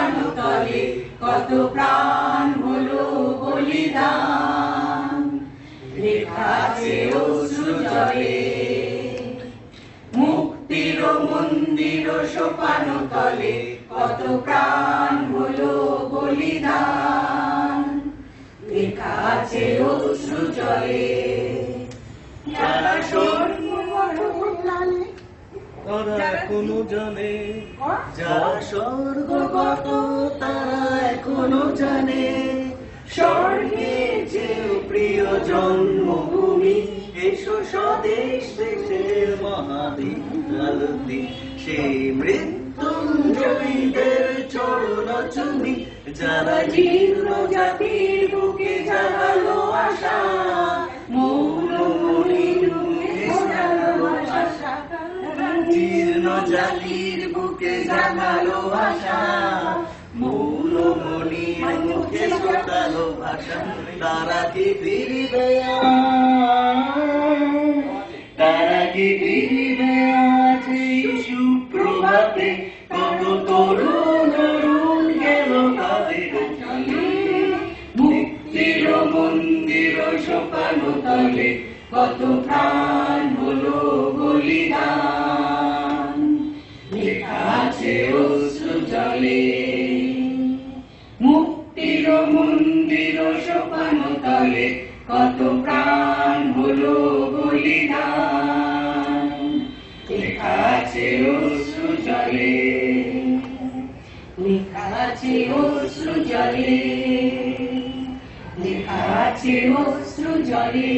সোপানো তলে কত প্রাণ হলো বলিদান, লেখা আছে অশ্রু জলে। মুক্তির মন্দির সোপানো তলে কত প্রাণ হলো বলিদান, লেখা আছে অশ্রু জলে। যারা তারা এখনো জানে, যারা স্বর্গগত তারা এখনো জানে, স্বর্গের যে প্রিয় জন্মভূমি, এসো স্বদেশ দেশের মহাদ্বীপ আলতি, সেই মৃত্যুঞ্জয়ীদের চরণ চুমি, যারা জীর্ণ জাতির বুকে জাগালো আশা, মৌলমণির মুখে জাগালো আশা, জীর্ণ জাতির বুকে জাগালো আশা, মৌলমণির মুখে জাগালো ভাষা। তারা কি ফিরবে, তারা কি ফিরবে আজ এই সুপ্রভাতে, কত তরুণ তরুণ গেল তাদের চলে। মুক্তির মন্দির সোপানো তলে কত প্রাণ হলো বলিদান, লেখা আছে অশ্রু জলে। মুক্তির মন্দির সোপানো তলে কত প্রাণ হলো বলিদান, লেখা আছে অশ্রু জলে, লেখা আছে অশ্রু জলে, লেখা আছে অশ্রু জলে।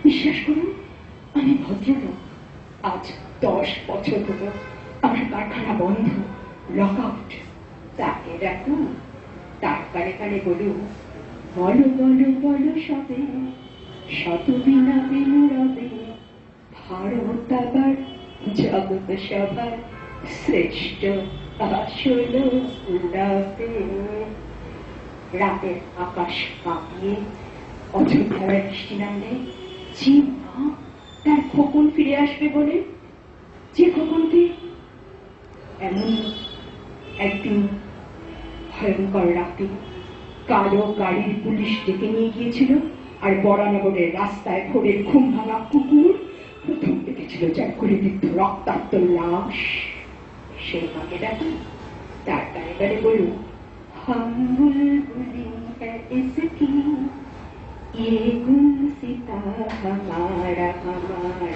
বিশ্বাস করুন, আমি ভদ্রলোক। আজ 10 বছর হলো আমার কারখানা বন্ধ, লক আউট। তাকে দেখুন, তার কানে কানে বলুন, বলো বলো বলো সবে, শত বিনা বিনুরবে, ভারত আবার জগৎ সভার শ্রেষ্ঠ আসল উড়াবে। রাতের আকাশ কাঁপিয়ে অযোধ্যার বৃষ্টি নামলে যে মা তার খোকন ফিরে আসবে বলে, যে খোকনকে এমন একদিন ভয়ঙ্কর রাতে কালো গাড়ির পুলিশ ডেকে নিয়ে গিয়েছিল, আর বরানগরের রাস্তায় ভোরের ঘুম ভাঙা কুকুর প্রথম দেখেছিল যার করে বিদ্ধ রক্তাক্ত লাশ। সেই মাকে ডাকি, তার গায়ে গায়ে বলুন, হাম বুলবুলি হ্যায় ইসকি, ये गुलसिता हमारा हमारा,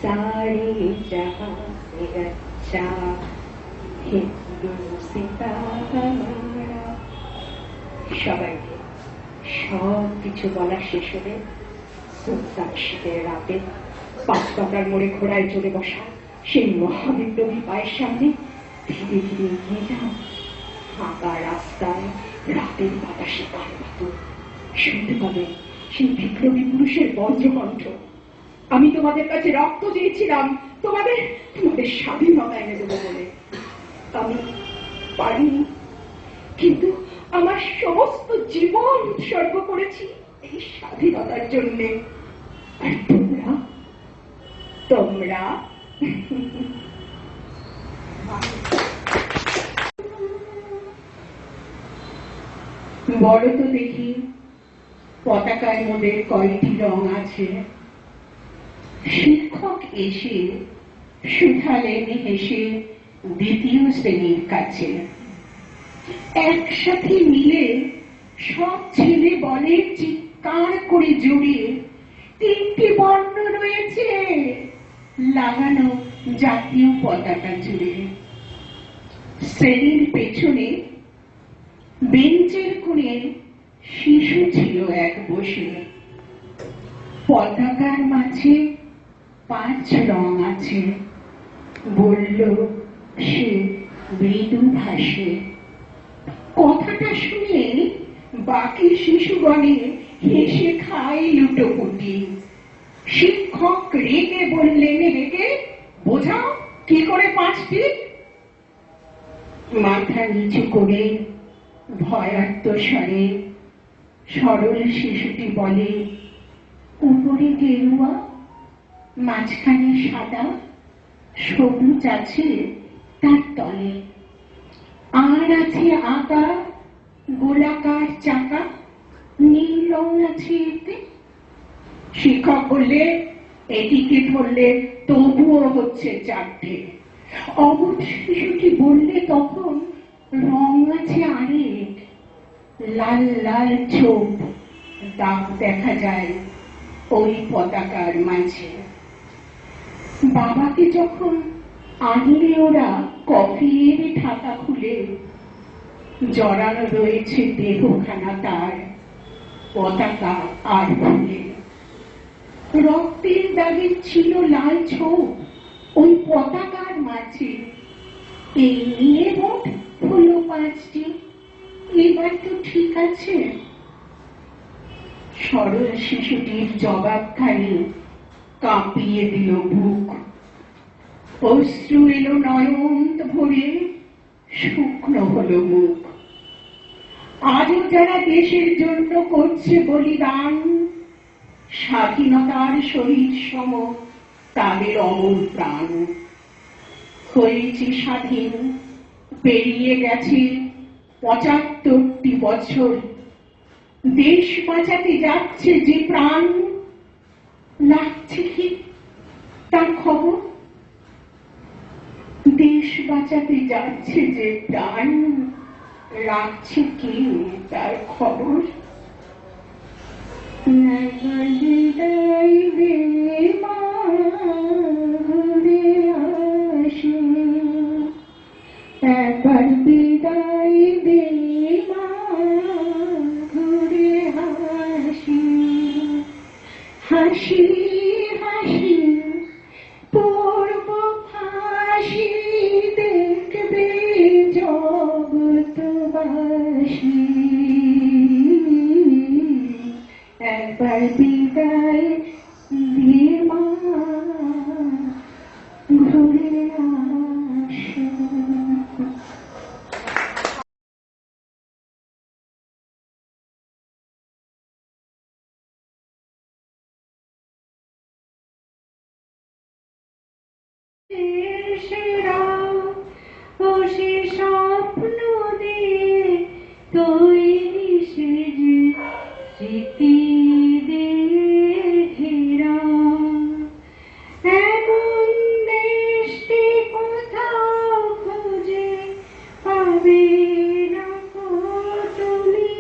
सारे जहां से अच्छा है गुलसिता हमारा। সবাইকে সব কিছু বলা শেষ হলে সুলতান শীতের রাতে 5 টাকার মোড়ে ঘোড়ায় চড়ে বসা সেই মহাবিপ্লবী পায়ের সামনে ধীরে ধীরে এগিয়ে যাও। ফাঁকা রাস্তায় রাতের বাতাসে কানপাত শুনতে পাবে সেই বিপ্লবী পুরুষের বজ্রকণ্ঠ। আমি তোমাদের কাছে রক্ত দিয়েছিলাম, তোমাদের স্বাধীনতা এনে দেবো বলে। আমি পারিনি, কিন্তু আমার সমস্ত জীবন উৎসর্গ করেছি এই স্বাধীনতার জন্য। আর তোমরা তোমরা বড় তো দেখি পতাকার মধ্যে কয়টি রং আছে। শিক্ষক এসে শুধালেন হেসে দ্বিতীয় শ্রেণীর কাছে। একসাথে মিলে সব ছেলে বলে চিৎকার করে জোরে, 3টি বর্ণ রয়েছে লাগানো জাতীয় পতাকা জুড়ে। শ্রেণীর পেছনে বেঞ্চের কোণে শিশু ছিল এক বসে। পতাকার মাঝে 5 রং আছে, বলল সে মৃদু ভাষে। কথাটা শুনে বাকি শিশুগণে হেসে খায় লুটোপুটি। শিক্ষক রেগে বললেন, রেগে বোঝাও কি করে 5টি। মাথা নিচু করে ভয়ার্ত স্বরে সরল শিশুটি বলে, উপরে গেরুয়া, মাঝখানে সাদা, সবুজ আছে তার তলে, আর আছে আঁকা গোলাকার চাকা, নীল রং আছে এতে। শিক্ষক বললে, এটিকে ধরলে তবুও হচ্ছে চারটে। অবুঝ শিশুটি বললে তখন, রং আছে আরেক, লাল লাল চোখ, দাগ দেখা যায় ওই পতাকার মাঝে। বাবাকে যখন আনলে ওরা কফির ঢাকা খুলে, জড়ানো রয়েছে দেহখানা তার পতাকা আর ফুলে। রক্তের দাগে ছিল লাল ছোপ ওই পতাকার মাঝে। এই নিয়ে মোট হলো 5টি, এবার তো ঠিক আছে। সরল শিশুটির জবাবখানি কাঁপিয়ে দিল বুক। অশ্রু এলো নয়ন ভরে, শুকনো হলো মুখ। আজও যারা দেশের জন্য করছে বলিদান, স্বাধীনতার শহীদ সম তাদের অমর প্রাণ। হয়েছে স্বাধীন, পেরিয়ে গেছে 75টি বছর। দেশ বাঁচাতে যাচ্ছে যে প্রাণ, লাগছে কি তার খবর? দেশ বাঁচাতে যাচ্ছে যে প্রাণ, রাখছে কি তার খবর? বিদায় দে মা, ঘুরে আসি, একবার বিদায় দে মা, ঘুরে হাসি। হাসি হাসি পূর্ব ফাঁসি, দেখবে জগৎবাসী। একবার বিদায় দে মা, ঘুরে আসি। সেরা ও সে স্বপ্ন দিয়ে তৈরি সে যে স্মৃতি দিয়ে ঘেরা, এমন দেশটি কোথাও খুঁজে পাবে না কো তুমি।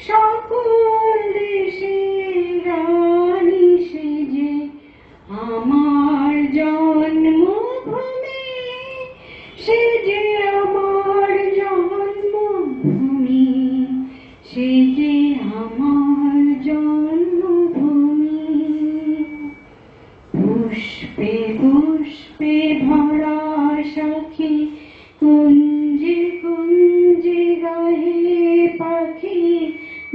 সকল দেশের রানী সে যে আমার জন্মভূমি, সে যে আমার জন্মভূমি, সে যে আমার জন্মভূমি। পুষ্পে পুষ্পে ভরা সখী, কুঞ্জে কুঞ্জে গাহে পাখি,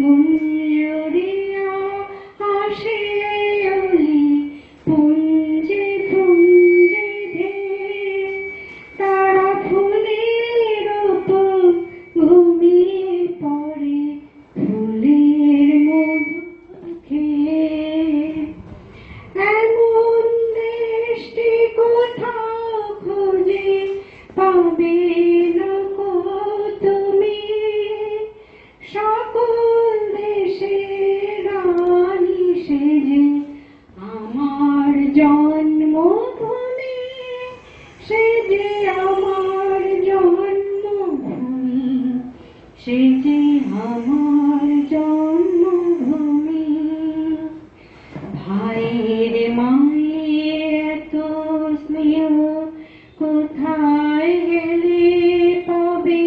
গুঞ্জরিয়া আসে অলি, পুঞ্জে পুঞ্জে ভেস, তারা ফুলের উপর ঘুমিয়ে পড়ে, ফুলের মধু খেয়ে। এমন দেশটি কোথাও খুঁজে পাবে না কো তুমি। সকল দেশের রানী সে যে আমার জন্মভূমি, সে যে আমার জন্মভূমি, সে যে আমার জন্মভূমি। ভাইয়ের মায়ের এত স্নেহ কোথায় গেলে পাবে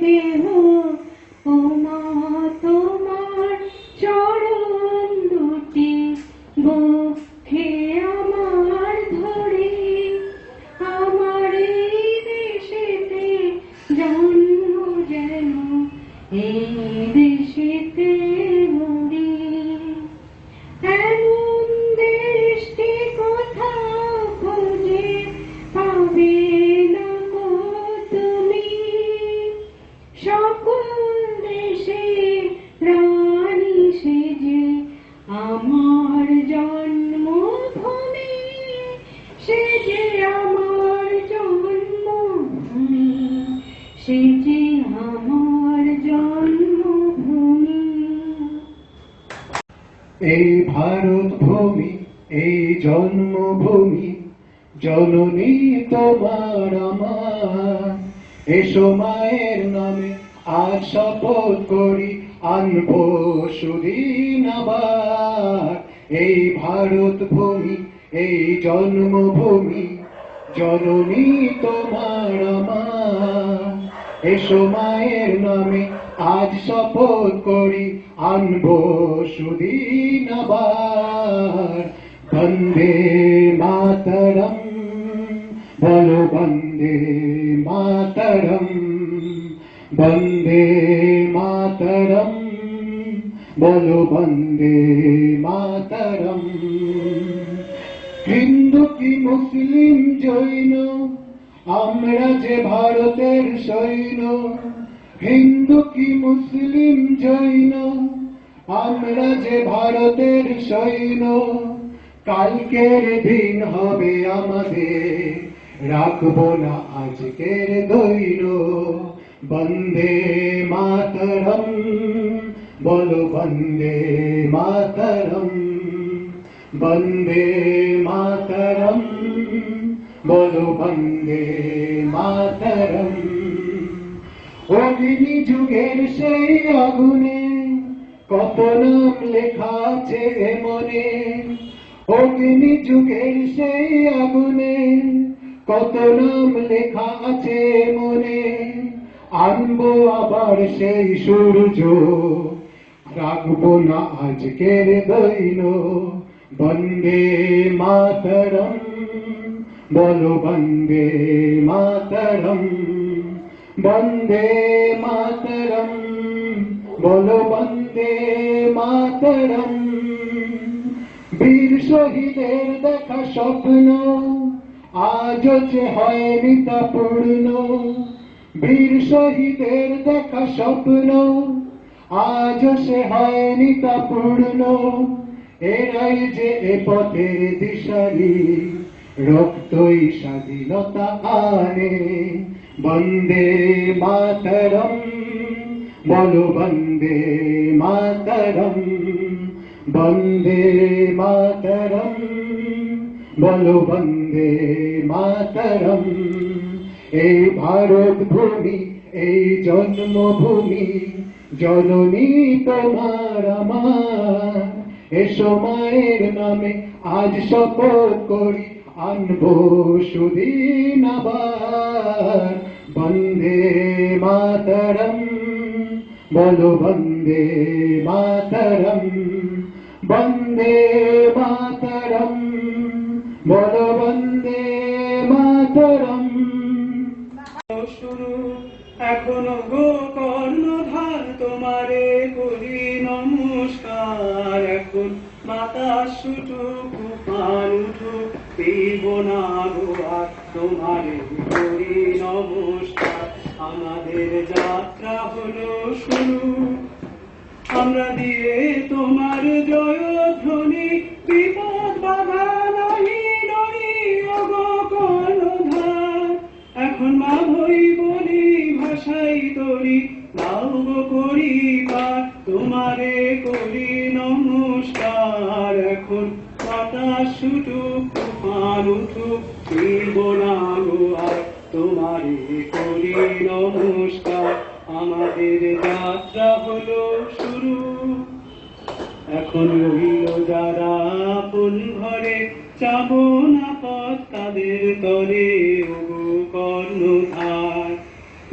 কেহ? ও মা, তোমার চরণ দুটি বুকে আমার ধরে, আমার এই দেশেতে জন্ম যেন এই দেশেতে মরি। এমন দেশটি কোথাও খুঁজে পাবে না কো তুমি। সে যে আমার জন্মভূমি। এই ভারত ভূমি, এই জন্মভূমি, জননী তোমার আমার। এসো মায়ের নামে আজ শপথ করি, আনবো সুদিন আবার। এই ভারত ভূমি, এই জন্মভূমি, জননী তোমার আমার। এসো মায়ের নামে আজ শপথ করি, আনবো সুদিন আবার। বন্দে মাতরম, বলো বন্দে মাতরম, বন্দে মাতরম, বলো বন্দে মাতরম। হিন্দু কি মুসলিম জৈন, আমরা যে ভারতের সৈন্য। হিন্দু কি মুসলিম জৈন, আমরা যে ভারতের সৈন্য। কালকের দিন হবে আমাদের, রাখবো না আজকের দৈন। বন্দে মাতরম, বলো বন্দে মাতরম, বন্দে মাতরম, বলো বন্দে মাতরম। অগ্নি যুগের সেই আগুনে কত নাম লেখা আছে মনে। অগ্নি যুগের সেই আগুনে কত নাম লেখা আছে মনে। আনবো আবার সেই সূর্য, রাখবো না আজকের দৈন। বন্দে মাতরম, বলো বন্দে মাতরম, বন্দে মাতরম, বলো বন্দে মাতরম। বীর শহীদের দেখা স্বপ্ন আজও যে হয়নি তা পূর্ণ। বীর শহীদের দেখা স্বপ্ন আজও সে হয়নি তা পূর্ণ। এরাই যে এ পথের দিশারি, রক্তই স্বাধীনতা আনে। বন্দে মাতরম, বলো বন্দে মাতরম, বন্দে মাতরম, বলো বন্দে মাতরম। এই ভারত ভূমি, এই জন্মভূমি, জননী তোমার আমার। এসো মায়ের নামে আজ শপথ করি, আনবো সুদিন আবার। বন্দে মাতরম, বলো বন্দে মাতরম, বন্দে মাতরম, বলো বন্দে মাতরম। শুরু এখনো গো কর্ণধার, তোমারে করি নমস্কার। এখন বাতাস ছুটুক, তুফান উঠুক, দেব না গো আর, তোমারে করি নমস্কার। আমাদের যাত্রা হলো শুরু, আমরা দিয়ে তোমার জয়ধ্বনি। বিপদ বাধা নাহি ডরি, ওগো কর্ণধার। এখন মা ভই বলি, ভাষাই তরি, দাও গো করি পার, তোমারে করি নমস্কার। এখন বাতাস ছুটুক, তুফান উঠুক, ফিরব না গো আর, তোমারে করি নমস্কার। আমাদের যাত্রা হলো শুরু, এখন রইল যারা আপন ঘরে, যাবো না পথ তাদের তরে। ওগো কর্ণধার,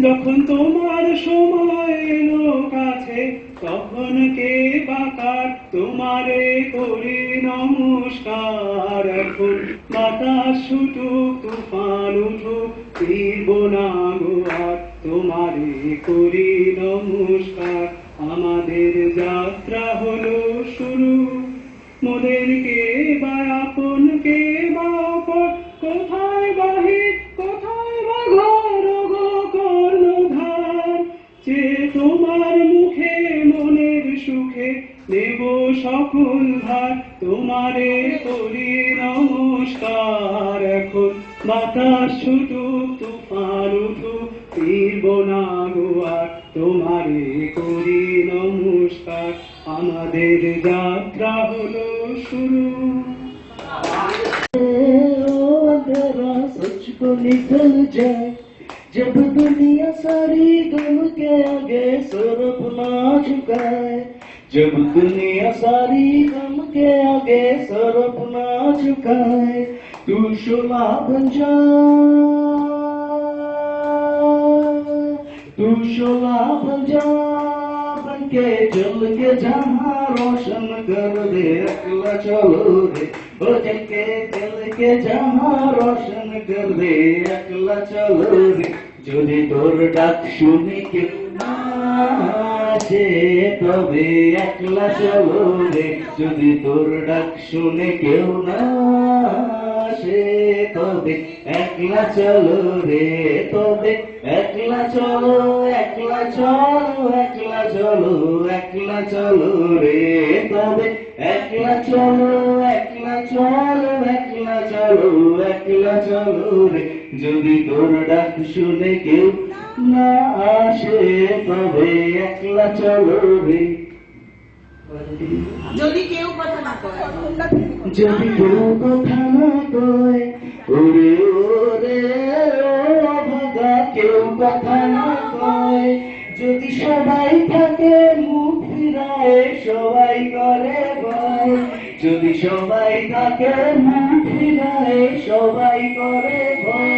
যখন তোমার সময় এলো কাছে, তখন কে বাকার, তোমারে করি নমস্কার। এখন বাতাস ছুটুক, তুফান উঠুক, ফিরব না গো আর, তোমারে করি নমস্কার। আমাদের যাত্রা হলো শুরু, মোদেরকে বা আপন কে বা অপর, কোথায় বাহির কোথায় বা ঘর, গো কর্ণধার। যে তোমার মুখে মনের সুখে দেব সকল ভার, তোমারে করি নমস্কার। এখন বাতাস ছুটুক, তুফান উঠুক, ফিরব না গো আর তোমারে করি নমস্কার, আমাদের যাত্রা হলো শুরু। अंधेरा सच को निकल जाए, जब दुनिया सारी गम के आगे सर अपना झुकाए, जब दुनिया सारी गम के आगे सर अपना झुकाए, तू शोला बन जा, तू शोला बन जा, बन के जल के जहाँ रोशन कर दे, अकेला चलो रे ओ जल के जल के जहाँ रोशन कर दे, अकेला चलो रे। যদি তোর ডাক শুনে কেউ না আসে তবে একলা চলো রে, যদি তোর ডাক শুনে কেউ না আসে তবে একলা চলো রে, তবে একলা চলো, একলা চলো, একলা চলো, একলা চলো রে, তবে একলা চলো, একলা চলো, একলা চলো, একলা চলো রে। যদি তোর ডাক শুনে কেউ না আসে তবে একলা চলো রে। যদি কেউ কথা না কয়, যদি কেউ কথা না কয়, ওরে ওরে ও ভাগা কেউ কথা না কয়, যদি সবাই থাকে মুখ ফিরায় সবাই করে ভয়, যদি সবাই থাকে মুখ ফিরায় সবাই করে ভয়।